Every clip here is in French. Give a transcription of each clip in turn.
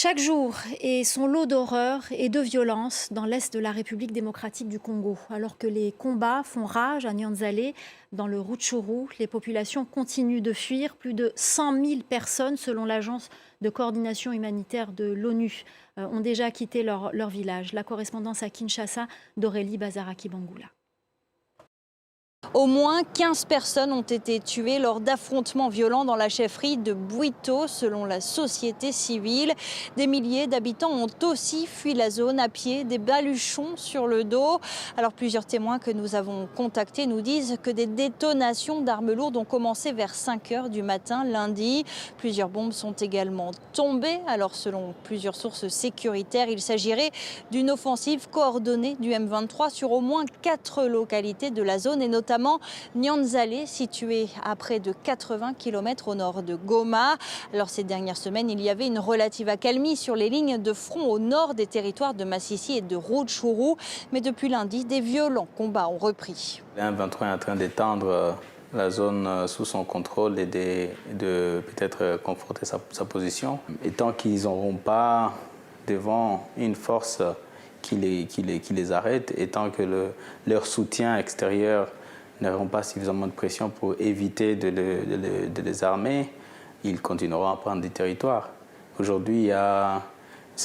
Chaque jour est son lot d'horreur et de violence dans l'est de la République démocratique du Congo. Alors que les combats font rage à Nyanzale, dans le Rutshuru, les populations continuent de fuir. Plus de 100 000 personnes, selon l'agence de coordination humanitaire de l'ONU, ont déjà quitté leur village. La correspondance à Kinshasa d'Aurélie Bazaraki-Bangoula. Au moins 15 personnes ont été tuées lors d'affrontements violents dans la chefferie de Bwito, selon la société civile. Des milliers d'habitants ont aussi fui la zone à pied, des baluchons sur le dos. Alors plusieurs témoins que nous avons contactés nous disent que des détonations d'armes lourdes ont commencé vers 5 h du matin lundi. Plusieurs bombes sont également tombées. Alors selon plusieurs sources sécuritaires, il s'agirait d'une offensive coordonnée du M23 sur au moins 4 localités de la zone et notamment Nyanzale, situé à près de 80 km au nord de Goma. Alors ces dernières semaines, il y avait une relative accalmie sur les lignes de front au nord des territoires de Massissi et de Rutshuru. Mais depuis lundi, des violents combats ont repris. Le M23 est en train d'étendre la zone sous son contrôle et de peut-être conforter sa position. Et tant qu'ils n'auront pas devant une force qui les arrête, et tant que leur soutien extérieur n'auront pas suffisamment de pression pour éviter de les armer, ils continueront à prendre des territoires. Aujourd'hui, il y a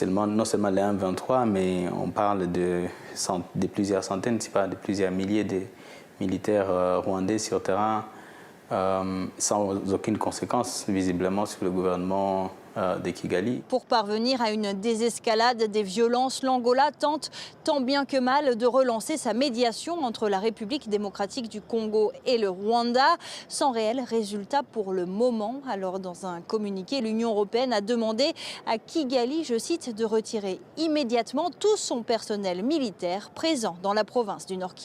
non seulement les M23, mais on parle de plusieurs centaines, si pas de plusieurs milliers de militaires rwandais sur terrain, sans aucune conséquence visiblement sur le gouvernement de Kigali. Pour parvenir à une désescalade des violences, l'Angola tente tant bien que mal de relancer sa médiation entre la République démocratique du Congo et le Rwanda, sans réel résultat pour le moment. Alors dans un communiqué, l'Union européenne a demandé à Kigali, je cite, de retirer immédiatement tout son personnel militaire présent dans la province du Nord Kivu.